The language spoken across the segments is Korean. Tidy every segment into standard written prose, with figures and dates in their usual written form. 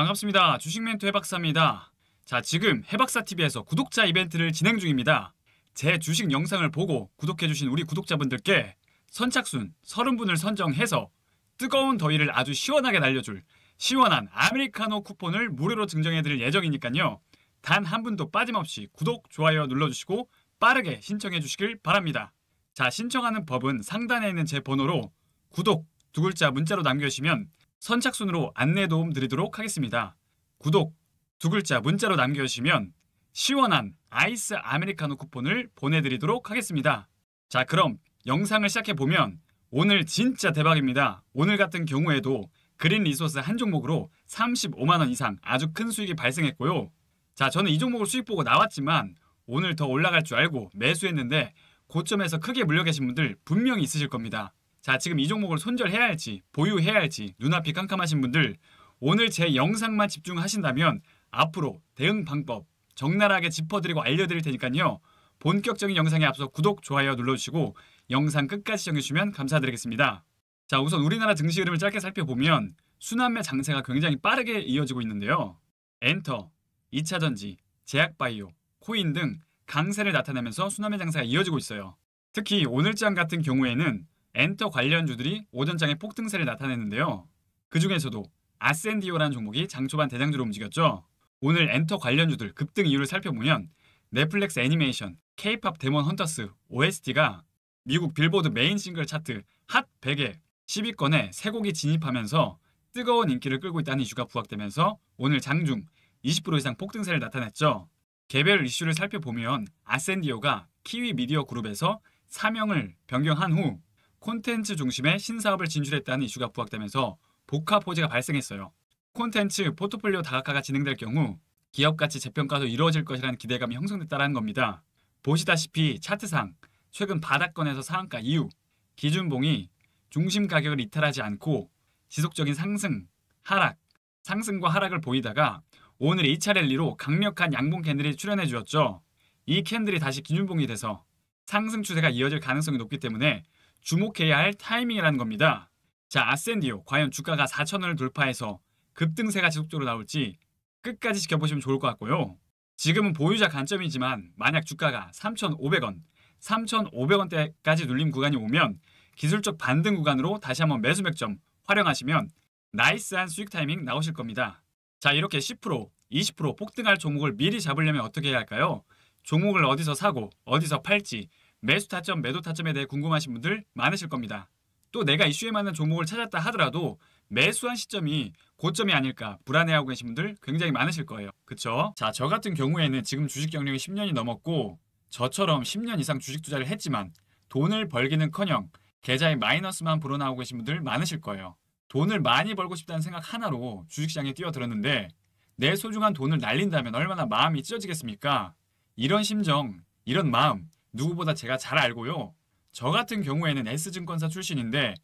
반갑습니다. 주식 멘토 해박사입니다. 자, 지금 해박사TV에서 구독자 이벤트를 진행 중입니다. 제 주식 영상을 보고 구독해주신 우리 구독자분들께 선착순 30분을 선정해서 뜨거운 더위를 아주 시원하게 날려줄 시원한 아메리카노 쿠폰을 무료로 증정해드릴 예정이니까요. 단 한 분도 빠짐없이 구독, 좋아요 눌러주시고 빠르게 신청해 주시길 바랍니다. 자, 신청하는 법은 상단에 있는 제 번호로 구독 두 글자 문자로 남겨주시면 선착순으로 안내 도움 드리도록 하겠습니다. 구독 두 글자 문자로 남겨주시면 시원한 아이스 아메리카노 쿠폰을 보내드리도록 하겠습니다. 자, 그럼 영상을 시작해보면 오늘 진짜 대박입니다. 오늘 같은 경우에도 그린 리소스 한 종목으로 35만원 이상 아주 큰 수익이 발생했고요. 자, 저는 이 종목을 수익 보고 나왔지만 오늘 더 올라갈 줄 알고 매수했는데 고점에서 크게 물려 계신 분들 분명히 있으실 겁니다. 자, 지금 이 종목을 손절해야 할지 보유해야 할지 눈앞이 깜깜하신 분들 오늘 제 영상만 집중하신다면 앞으로 대응 방법 적나라하게 짚어드리고 알려드릴 테니까요. 본격적인 영상에 앞서 구독, 좋아요 눌러주시고 영상 끝까지 시청해주시면 감사드리겠습니다. 자, 우선 우리나라 증시 흐름을 짧게 살펴보면 순환매 장세가 굉장히 빠르게 이어지고 있는데요. 엔터, 2차전지, 제약바이오, 코인 등 강세를 나타내면서 순환매 장세가 이어지고 있어요. 특히 오늘장 같은 경우에는 엔터 관련주들이 오전장에 폭등세를 나타냈는데요. 그 중에서도 아센디오라는 종목이 장 초반 대장주로 움직였죠. 오늘 엔터 관련주들 급등 이유를 살펴보면 넷플릭스 애니메이션, K-팝 데몬 헌터스, OST가 미국 빌보드 메인 싱글 차트 핫 100에 10위권에 세 곡이 진입하면서 뜨거운 인기를 끌고 있다는 이슈가 부각되면서 오늘 장중 20% 이상 폭등세를 나타냈죠. 개별 이슈를 살펴보면 아센디오가 키위 미디어 그룹에서 사명을 변경한 후 콘텐츠 중심의 신사업을 진출했다는 이슈가 부각되면서 복합 호재가 발생했어요. 콘텐츠 포트폴리오 다각화가 진행될 경우 기업가치 재평가도 이루어질 것이라는 기대감이 형성됐다는 겁니다. 보시다시피 차트상 최근 바닥권에서 상한가 이후 기준봉이 중심 가격을 이탈하지 않고 지속적인 상승, 하락, 상승과 하락을 보이다가 오늘 2차 랠리로 강력한 양봉 캔들이 출현해 주었죠. 이 캔들이 다시 기준봉이 돼서 상승 추세가 이어질 가능성이 높기 때문에 주목해야 할 타이밍이라는 겁니다. 자, 아센디오 과연 주가가 4,000원을 돌파해서 급등세가 지속적으로 나올지 끝까지 지켜보시면 좋을 것 같고요. 지금은 보유자 관점이지만 만약 주가가 3,500원, 3,500원대까지 눌림 구간이 오면 기술적 반등 구간으로 다시 한번 매수 맥점 활용하시면 나이스한 수익 타이밍 나오실 겁니다. 자, 이렇게 10%, 20% 폭등할 종목을 미리 잡으려면 어떻게 해야 할까요? 종목을 어디서 사고 어디서 팔지 매수 타점, 매도 타점에 대해 궁금하신 분들 많으실 겁니다. 또 내가 이슈에 맞는 종목을 찾았다 하더라도 매수한 시점이 고점이 아닐까 불안해하고 계신 분들 굉장히 많으실 거예요. 그쵸? 자, 저 같은 경우에는 지금 주식 경력이 10년이 넘었고 저처럼 10년 이상 주식 투자를 했지만 돈을 벌기는커녕 계좌에 마이너스만 불어나오고 계신 분들 많으실 거예요. 돈을 많이 벌고 싶다는 생각 하나로 주식시장에 뛰어들었는데 내 소중한 돈을 날린다면 얼마나 마음이 찢어지겠습니까? 이런 심정, 이런 마음 누구보다 제가 잘 알고요. 저 같은 경우에는 S증권사 출신인데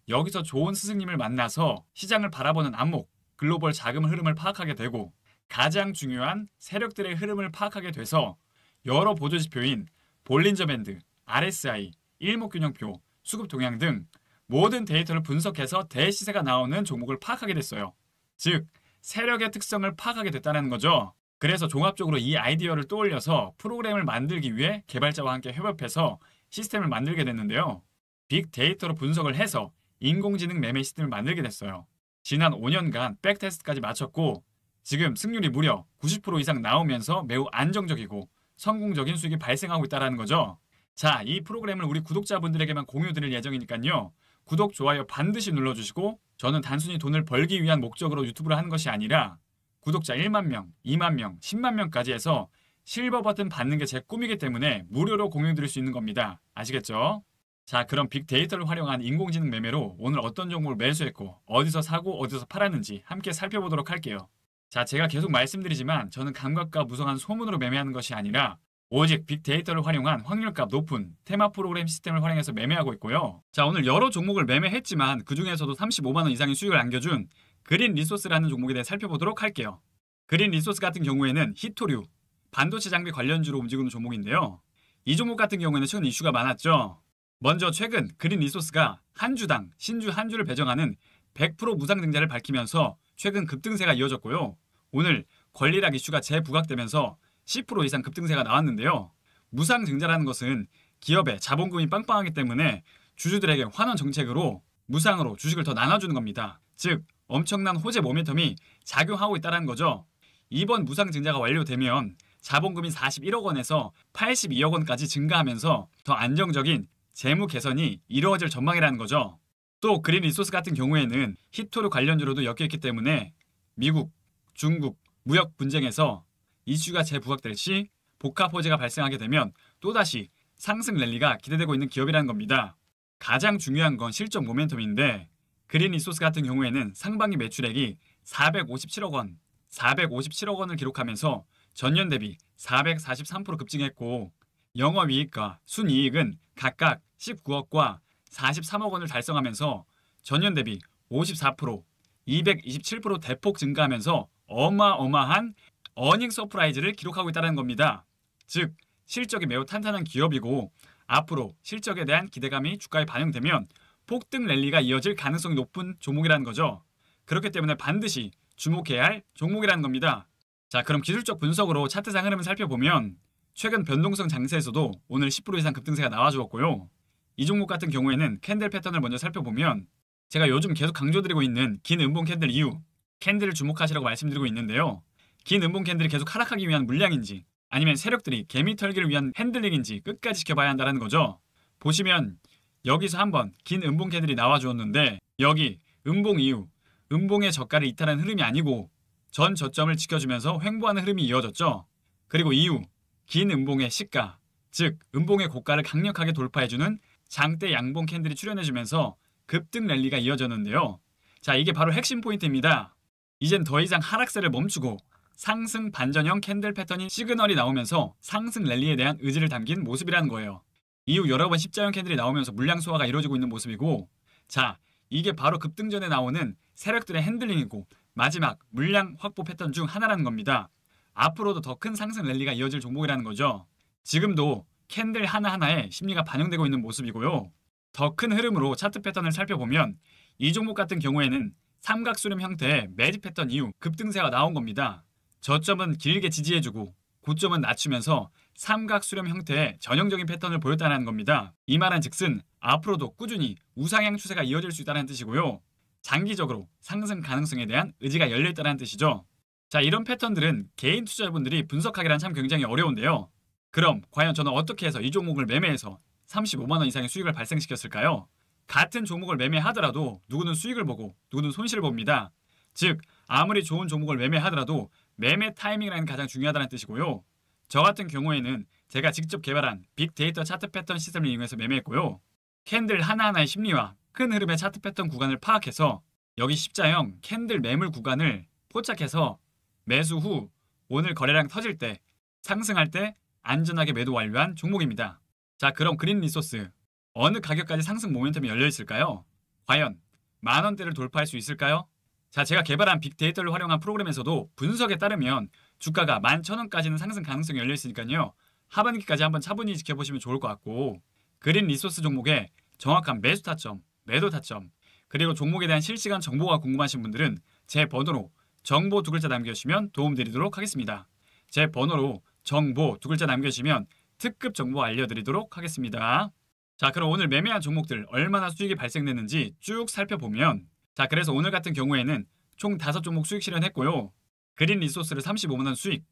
여기서 좋은 스승님을 만나서 시장을 바라보는 안목, 글로벌 자금 흐름을 파악하게 되고 가장 중요한 세력들의 흐름을 파악하게 돼서 여러 보조지표인 볼린저 밴드, RSI, 일목균형표, 수급 동향 등 모든 데이터를 분석해서 대시세가 나오는 종목을 파악하게 됐어요. 즉, 세력의 특성을 파악하게 됐다는 거죠. 그래서 종합적으로 이 아이디어를 떠올려서 프로그램을 만들기 위해 개발자와 함께 협업해서 시스템을 만들게 됐는데요. 빅데이터로 분석을 해서 인공지능 매매 시스템을 만들게 됐어요. 지난 5년간 백테스트까지 마쳤고 지금 승률이 무려 90% 이상 나오면서 매우 안정적이고 성공적인 수익이 발생하고 있다는 거죠. 자, 이 프로그램을 우리 구독자분들에게만 공유드릴 예정이니까요. 구독, 좋아요 반드시 눌러주시고 저는 단순히 돈을 벌기 위한 목적으로 유튜브를 하는 것이 아니라 구독자 1만 명, 2만 명, 10만 명까지 해서 실버 버튼 받는 게 제 꿈이기 때문에 무료로 공유드릴 수 있는 겁니다. 아시겠죠? 자, 그럼 빅데이터를 활용한 인공지능 매매로 오늘 어떤 종목을 매수했고 어디서 사고 어디서 팔았는지 함께 살펴보도록 할게요. 자, 제가 계속 말씀드리지만 저는 감각과 무성한 소문으로 매매하는 것이 아니라 오직 빅데이터를 활용한 확률값 높은 테마 프로그램 시스템을 활용해서 매매하고 있고요. 자, 오늘 여러 종목을 매매했지만 그 중에서도 35만원 이상의 수익을 안겨준 그린 리소스라는 종목에 대해 살펴보도록 할게요. 그린 리소스 같은 경우에는 히토류, 반도체 장비 관련주로 움직이는 종목인데요. 이 종목 같은 경우에는 최근 이슈가 많았죠. 먼저 최근 그린 리소스가 한 주당 신주 한 주를 배정하는 100% 무상 증자를 밝히면서 최근 급등세가 이어졌고요. 오늘 권리락 이슈가 재부각되면서 10% 이상 급등세가 나왔는데요. 무상증자라는 것은 기업의 자본금이 빵빵하기 때문에 주주들에게 환원 정책으로 무상으로 주식을 더 나눠주는 겁니다. 즉 엄청난 호재 모멘텀이 작용하고 있다는 거죠. 이번 무상증자가 완료되면 자본금이 41억 원에서 82억 원까지 증가하면서 더 안정적인 재무 개선이 이루어질 전망이라는 거죠. 또 그린 리소스 같은 경우에는 히토류 관련주로도 엮여있기 때문에 미국, 중국 무역 분쟁에서 이슈가 재부각될 시 복합 호재가 발생하게 되면 또다시 상승 랠리가 기대되고 있는 기업이라는 겁니다. 가장 중요한 건 실적 모멘텀인데 그린 리소스 같은 경우에는 상반기 매출액이 457억 원을 기록하면서 전년 대비 443% 급증했고 영업이익과 순이익은 각각 19억과 43억 원을 달성하면서 전년 대비 54%, 227% 대폭 증가하면서 어마어마한 어닝 서프라이즈를 기록하고 있다는 겁니다. 즉 실적이 매우 탄탄한 기업이고 앞으로 실적에 대한 기대감이 주가에 반영되면 폭등 랠리가 이어질 가능성이 높은 종목이라는 거죠. 그렇기 때문에 반드시 주목해야 할 종목이라는 겁니다. 자, 그럼 기술적 분석으로 차트상 흐름을 살펴보면 최근 변동성 장세에서도 오늘 10% 이상 급등세가 나와주었고요. 이 종목 같은 경우에는 캔들 패턴을 먼저 살펴보면 제가 요즘 계속 강조드리고 있는 긴 음봉 캔들 이후 캔들을 주목하시라고 말씀드리고 있는데요. 긴 음봉 캔들이 계속 하락하기 위한 물량인지 아니면 세력들이 개미 털기를 위한 핸들링인지 끝까지 지켜봐야 한다는 거죠. 보시면 여기서 한번 긴 음봉 캔들이 나와주었는데 여기 음봉 이후 음봉의 저가를 이탈한 흐름이 아니고 전 저점을 지켜주면서 횡보하는 흐름이 이어졌죠. 그리고 이후 긴 음봉의 시가, 즉 음봉의 고가를 강력하게 돌파해주는 장대 양봉 캔들이 출현해주면서 급등 랠리가 이어졌는데요. 자, 이게 바로 핵심 포인트입니다. 이젠 더 이상 하락세를 멈추고 상승 반전형 캔들 패턴인 시그널이 나오면서 상승 랠리에 대한 의지를 담긴 모습이라는 거예요. 이후 여러 번 십자형 캔들이 나오면서 물량 소화가 이루어지고 있는 모습이고, 자, 이게 바로 급등 전에 나오는 세력들의 핸들링이고 마지막 물량 확보 패턴 중 하나라는 겁니다. 앞으로도 더 큰 상승 랠리가 이어질 종목이라는 거죠. 지금도 캔들 하나하나에 심리가 반영되고 있는 모습이고요. 더 큰 흐름으로 차트 패턴을 살펴보면 이 종목 같은 경우에는 삼각수렴 형태의 매집 패턴 이후 급등세가 나온 겁니다. 저점은 길게 지지해주고 고점은 낮추면서 삼각수렴 형태의 전형적인 패턴을 보였다는 겁니다. 이 말은 즉슨 앞으로도 꾸준히 우상향 추세가 이어질 수 있다는 뜻이고요. 장기적으로 상승 가능성에 대한 의지가 열려있다는 뜻이죠. 자, 이런 패턴들은 개인 투자자분들이 분석하기란 참 굉장히 어려운데요. 그럼 과연 저는 어떻게 해서 이 종목을 매매해서 35만 원 이상의 수익을 발생시켰을까요? 같은 종목을 매매하더라도 누구는 수익을 보고 누구는 손실을 봅니다. 즉 아무리 좋은 종목을 매매하더라도 매매 타이밍이라는 게 가장 중요하다는 뜻이고요. 저 같은 경우에는 제가 직접 개발한 빅데이터 차트 패턴 시스템을 이용해서 매매했고요. 캔들 하나하나의 심리와 큰 흐름의 차트 패턴 구간을 파악해서 여기 십자형 캔들 매물 구간을 포착해서 매수 후 오늘 거래량 터질 때 상승할 때 안전하게 매도 완료한 종목입니다. 자, 그럼 그린 리소스 어느 가격까지 상승 모멘텀이 열려 있을까요? 과연 만원대를 돌파할 수 있을까요? 자, 제가 개발한 빅데이터를 활용한 프로그램에서도 분석에 따르면 주가가 11,000원까지는 상승 가능성이 열려 있으니까요. 하반기까지 한번 차분히 지켜보시면 좋을 것 같고, 그린 리소스 종목의 정확한 매수 타점, 매도 타점, 그리고 종목에 대한 실시간 정보가 궁금하신 분들은 제 번호로 정보 두 글자 남겨주시면 도움드리도록 하겠습니다. 제 번호로 정보 두 글자 남겨주시면 특급 정보 알려드리도록 하겠습니다. 자, 그럼 오늘 매매한 종목들 얼마나 수익이 발생됐는지 쭉 살펴보면, 자, 그래서 오늘 같은 경우에는 총 5종목 수익 실현했고요. 그린 리소스를 35만원 수익,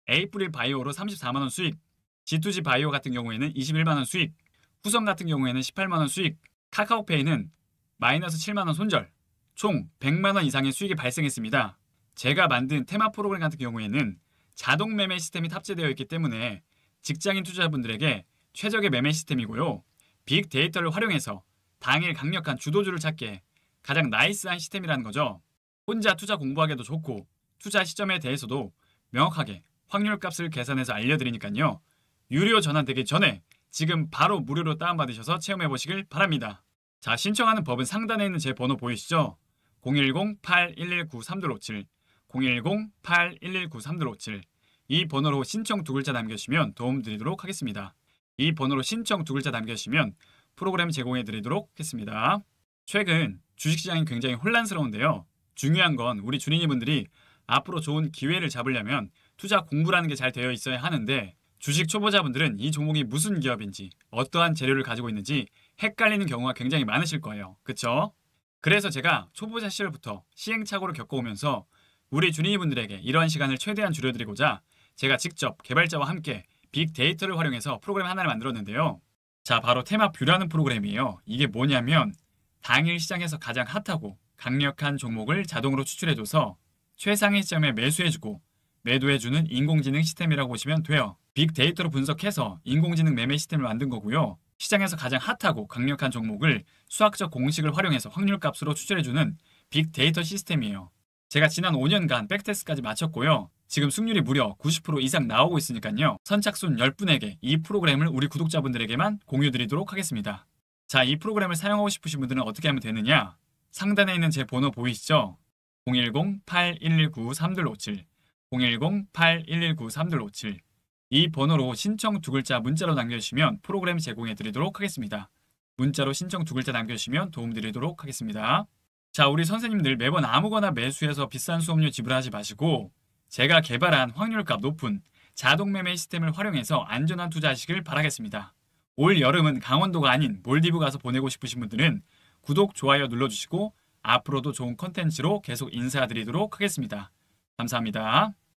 에이프릴 바이오로 34만원 수익, G2G 바이오 같은 경우에는 21만원 수익, 후성 같은 경우에는 18만원 수익, 카카오페이는 마이너스 7만원 손절, 총 100만원 이상의 수익이 발생했습니다. 제가 만든 테마 프로그램 같은 경우에는 자동 매매 시스템이 탑재되어 있기 때문에 직장인 투자자분들에게 최적의 매매 시스템이고요. 빅데이터를 활용해서 당일 강력한 주도주를 찾기에 가장 나이스한 시스템이라는 거죠. 혼자 투자 공부하기도 좋고 투자 시점에 대해서도 명확하게 확률값을 계산해서 알려드리니까요. 유료 전환되기 전에 지금 바로 무료로 다운받으셔서 체험해보시길 바랍니다. 자, 신청하는 법은 상단에 있는 제 번호 보이시죠? 010-8119-3257, 010-8119-3257. 이 번호로 신청 두 글자 남겨주시면 도움드리도록 하겠습니다. 이 번호로 신청 두 글자 남겨주시면 프로그램 제공해드리도록 하겠습니다. 최근 주식시장이 굉장히 혼란스러운데요. 중요한 건 우리 주린이분들이 앞으로 좋은 기회를 잡으려면 투자 공부라는 게 잘 되어 있어야 하는데 주식 초보자분들은 이 종목이 무슨 기업인지 어떠한 재료를 가지고 있는지 헷갈리는 경우가 굉장히 많으실 거예요. 그쵸? 그래서 제가 초보자 시절부터 시행착오를 겪어오면서 우리 준이분들에게 이러한 시간을 최대한 줄여드리고자 제가 직접 개발자와 함께 빅데이터를 활용해서 프로그램 하나를 만들었는데요. 자, 바로 테마뷰라는 프로그램이에요. 이게 뭐냐면 당일 시장에서 가장 핫하고 강력한 종목을 자동으로 추출해줘서 최상위 시점에 매수해주고 매도해주는 인공지능 시스템이라고 보시면 돼요. 빅데이터로 분석해서 인공지능 매매 시스템을 만든 거고요. 시장에서 가장 핫하고 강력한 종목을 수학적 공식을 활용해서 확률값으로 추출해주는 빅데이터 시스템이에요. 제가 지난 5년간 백테스트까지 마쳤고요. 지금 승률이 무려 90% 이상 나오고 있으니까요. 선착순 10분에게 이 프로그램을 우리 구독자분들에게만 공유드리도록 하겠습니다. 자, 이 프로그램을 사용하고 싶으신 분들은 어떻게 하면 되느냐? 상단에 있는 제 번호 보이시죠? 010-8119-3257 010-8119-3257 이 번호로 신청 두 글자 문자로 남겨주시면 프로그램 제공해 드리도록 하겠습니다. 문자로 신청 두 글자 남겨주시면 도움 드리도록 하겠습니다. 자, 우리 선생님들 매번 아무거나 매수해서 비싼 수업료 지불하지 마시고 제가 개발한 확률값 높은 자동 매매 시스템을 활용해서 안전한 투자하시길 바라겠습니다. 올 여름은 강원도가 아닌 몰디브 가서 보내고 싶으신 분들은 구독, 좋아요 눌러주시고 앞으로도 좋은 컨텐츠로 계속 인사드리도록 하겠습니다. 감사합니다.